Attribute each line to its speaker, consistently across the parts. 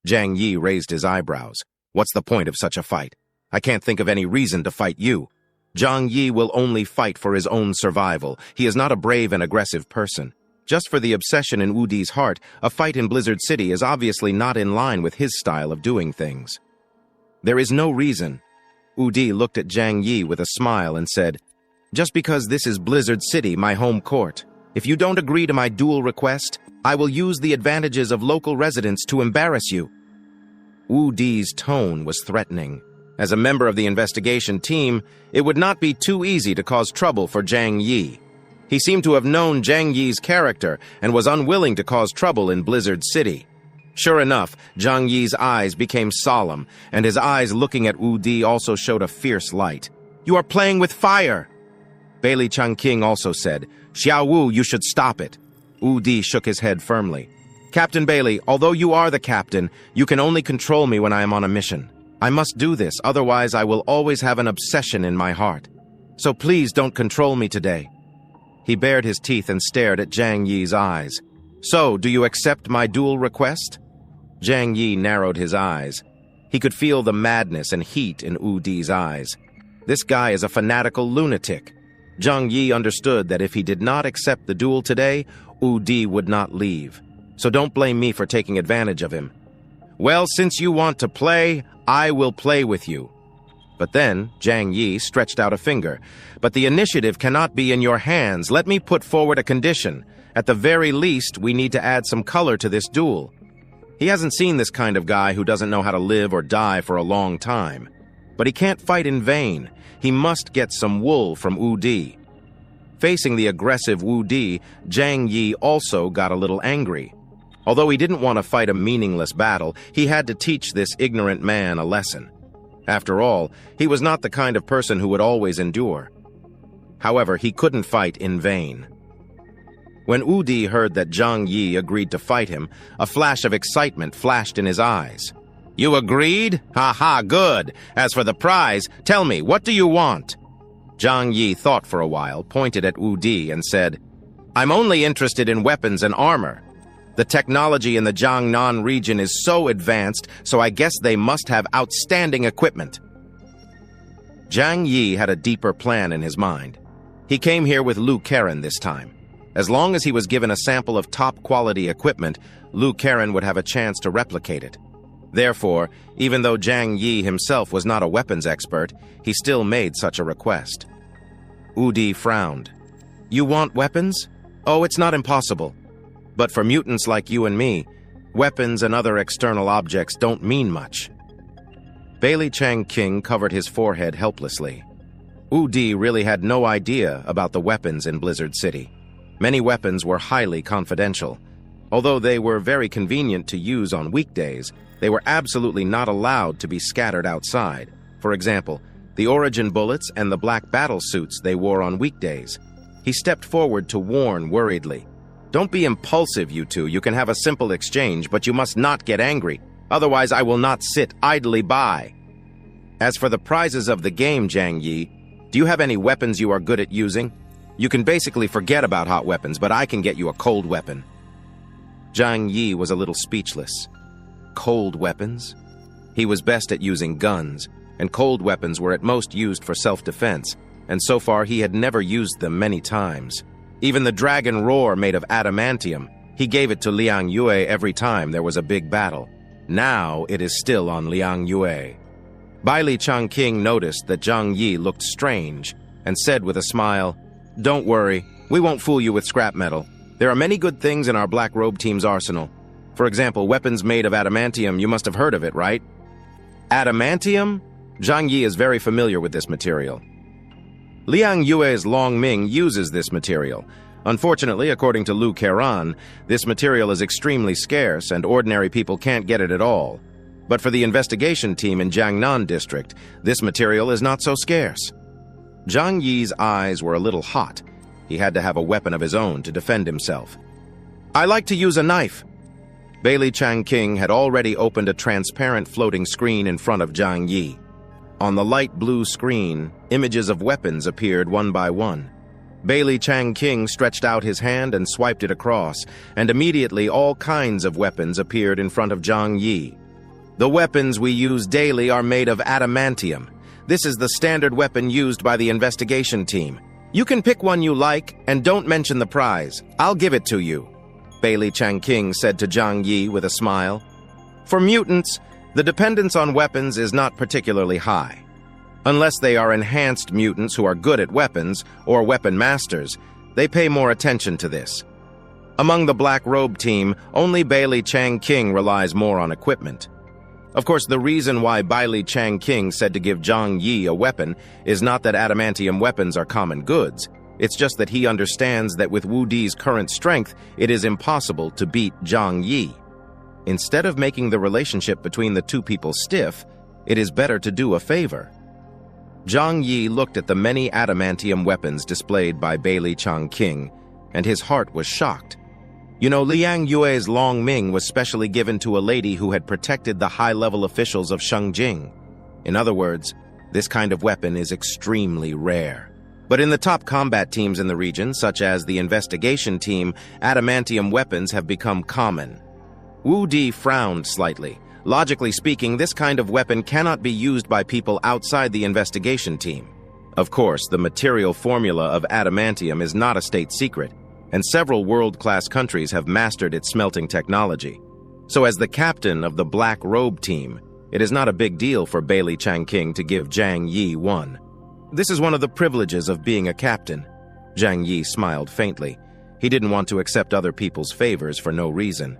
Speaker 1: Zhang Yi raised his eyebrows. What's the point of such a fight? I can't think of any reason to fight you. Zhang Yi will only fight for his own survival. He is not a brave and aggressive person. Just for the obsession in Wu Di's heart, a fight in Blizzard City is obviously not in line with his style of doing things. There is no reason. Wu Di looked at Zhang Yi with a smile and said, "Just because this is Blizzard City, my home court. If you don't agree to my duel request, I will use the advantages of local residents to embarrass you." Wu Di's tone was threatening. As a member of the investigation team, it would not be too easy to cause trouble for Zhang Yi. He seemed to have known Zhang Yi's character and was unwilling to cause trouble in Blizzard City. Sure enough, Zhang Yi's eyes became solemn, and his eyes looking at Wu Di also showed a fierce light. "You are playing with fire!" Bailey Changqing also said, "Xiao Wu, you should stop it." Wu Di shook his head firmly. "Captain Bailey, although you are the captain, you can only control me when I am on a mission. I must do this, otherwise I will always have an obsession in my heart. So please don't control me today." He bared his teeth and stared at Zhang Yi's eyes. "So, do you accept my duel request?" Zhang Yi narrowed his eyes. He could feel the madness and heat in Wu Di's eyes. This guy is a fanatical lunatic. Zhang Yi understood that if he did not accept the duel today, Wu Di would not leave. So don't blame me for taking advantage of him. "Well, since you want to play, I will play with you." But then, Zhang Yi stretched out a finger. "But the initiative cannot be in your hands. Let me put forward a condition. At the very least, we need to add some color to this duel." He hasn't seen this kind of guy who doesn't know how to live or die for a long time. But he can't fight in vain. He must get some wool from Wu Di. Facing the aggressive Wu Di, Zhang Yi also got a little angry. Although he didn't want to fight a meaningless battle, he had to teach this ignorant man a lesson. After all, he was not the kind of person who would always endure. However, he couldn't fight in vain. When Wu Di heard that Zhang Yi agreed to fight him, a flash of excitement flashed in his eyes. "You agreed? Ha ha, good. As for the prize, tell me, what do you want?" Zhang Yi thought for a while, pointed at Wu Di and said, "I'm only interested in weapons and armor. The technology in the Jiangnan region is so advanced, so I guess they must have outstanding equipment." Zhang Yi had a deeper plan in his mind. He came here with Lu Karen this time. As long as he was given a sample of top-quality equipment, Lu Karen would have a chance to replicate it. Therefore, even though Zhang Yi himself was not a weapons expert, he still made such a request. Wu Di frowned. "You want weapons? Oh, it's not impossible. But for mutants like you and me, weapons and other external objects don't mean much." Bailey Changqing covered his forehead helplessly. Wu Di really had no idea about the weapons in Blizzard City. Many weapons were highly confidential. Although they were very convenient to use on weekdays, they were absolutely not allowed to be scattered outside. For example, the Origin bullets and the black battle suits they wore on weekdays. He stepped forward to warn worriedly. "Don't be impulsive, you two. You can have a simple exchange, but you must not get angry. Otherwise, I will not sit idly by. As for the prizes of the game, Zhang Yi, do you have any weapons you are good at using? You can basically forget about hot weapons, but I can get you a cold weapon." Zhang Yi was a little speechless. Cold weapons? He was best at using guns, and cold weapons were at most used for self-defense, and so far he had never used them many times. Even the dragon roar made of adamantium, he gave it to Liang Yue every time there was a big battle. Now it is still on Liang Yue. Bailey Changqing noticed that Zhang Yi looked strange and said with a smile, "Don't worry, we won't fool you with scrap metal. There are many good things in our Black Robe team's arsenal. For example, weapons made of adamantium. You must have heard of it, right?" Adamantium? Zhang Yi is very familiar with this material. Liang Yue's Long Ming uses this material. Unfortunately, according to Lu Karen, this material is extremely scarce and ordinary people can't get it at all. But for the investigation team in Jiangnan district, this material is not so scarce. Zhang Yi's eyes were a little hot. He had to have a weapon of his own to defend himself. "I like to use a knife." Bailey Changqing had already opened a transparent floating screen in front of Zhang Yi. On the light blue screen, images of weapons appeared one by one. Bailey Changqing stretched out his hand and swiped it across, and immediately all kinds of weapons appeared in front of Zhang Yi. The weapons we use daily are made of adamantium. This is the standard weapon used by the investigation team. You can pick one you like, and don't mention the prize. I'll give it to you," Bailey Changqing said to Zhang Yi with a smile. For mutants, the dependence on weapons is not particularly high. Unless they are enhanced mutants who are good at weapons, or weapon masters, they pay more attention to this. Among the Black Robe team, only Bailey Changqing relies more on equipment. Of course, the reason why Bailey Changqing said to give Zhang Yi a weapon is not that adamantium weapons are common goods. It's just that he understands that with Wu Di's current strength, it is impossible to beat Zhang Yi. Instead of making the relationship between the two people stiff, it is better to do a favor. Zhang Yi looked at the many adamantium weapons displayed by Bailey Changqing, and his heart was shocked. You know, Liang Yue's Long Ming was specially given to a lady who had protected the high-level officials of Shengjing. In other words, this kind of weapon is extremely rare. But in the top combat teams in the region, such as the investigation team, adamantium weapons have become common. Wu Di frowned slightly. Logically speaking, this kind of weapon cannot be used by people outside the investigation team. Of course, the material formula of adamantium is not a state secret, and several world-class countries have mastered its smelting technology. So as the captain of the Black Robe team, it is not a big deal for Bailey Changqing to give Zhang Yi one. This is one of the privileges of being a captain. Zhang Yi smiled faintly. He didn't want to accept other people's favors for no reason.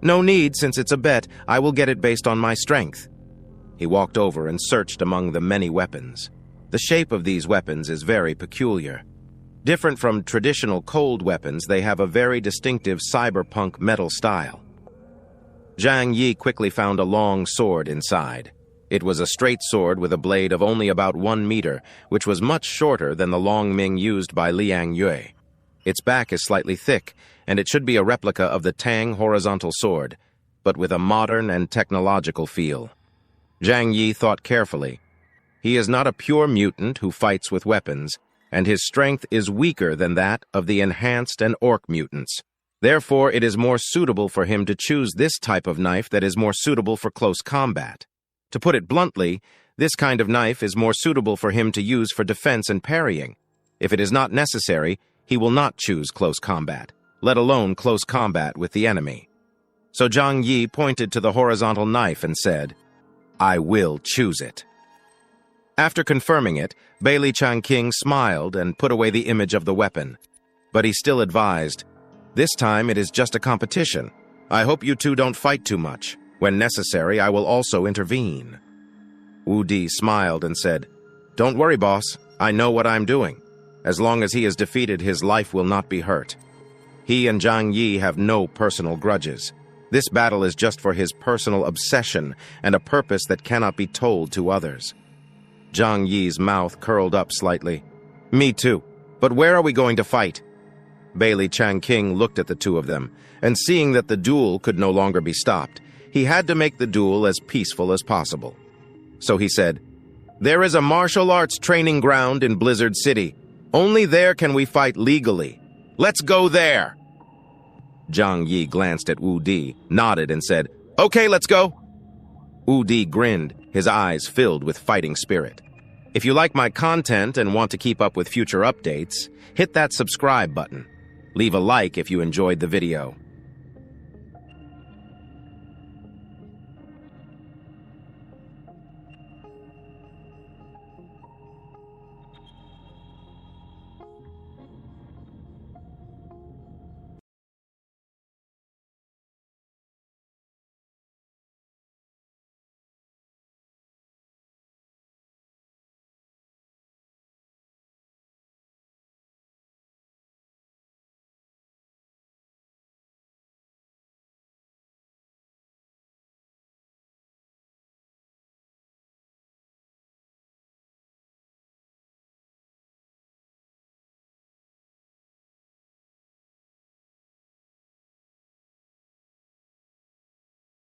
Speaker 1: No need, since it's a bet. I will get it based on my strength. He walked over and searched among the many weapons. The shape of these weapons is very peculiar. Different from traditional cold weapons, they have a very distinctive cyberpunk metal style. Zhang Yi quickly found a long sword inside. It was a straight sword with a blade of only about 1 meter, which was much shorter than the long Ming used by Liang Yue. Its back is slightly thick, and it should be a replica of the Tang horizontal sword, but with a modern and technological feel. Zhang Yi thought carefully. He is not a pure mutant who fights with weapons, and his strength is weaker than that of the enhanced and orc mutants. Therefore, it is more suitable for him to choose this type of knife that is more suitable for close combat. To put it bluntly, this kind of knife is more suitable for him to use for defense and parrying. If it is not necessary, he will not choose close combat, let alone close combat with the enemy. So Zhang Yi pointed to the horizontal knife and said, "I will choose it." After confirming it, Bailey Changqing smiled and put away the image of the weapon. But he still advised, "This time it is just a competition. I hope you two don't fight too much. When necessary, I will also intervene." Wu Di smiled and said, "Don't worry, boss. I know what I'm doing. As long as he is defeated, his life will not be hurt. He and Zhang Yi have no personal grudges. This battle is just for his personal obsession and a purpose that cannot be told to others." Zhang Yi's mouth curled up slightly. "Me too. But where are we going to fight?" Bailey Changqing looked at the two of them, and seeing that the duel could no longer be stopped, he had to make the duel as peaceful as possible. So he said, "There is a martial arts training ground in Blizzard City. Only there can we fight legally. Let's go there." Zhang Yi glanced at Wu Di, nodded, and said, "Okay, let's go." Wu Di grinned, his eyes filled with fighting spirit. If you like my content and want to keep up with future updates, hit that subscribe button. Leave a like if you enjoyed the video.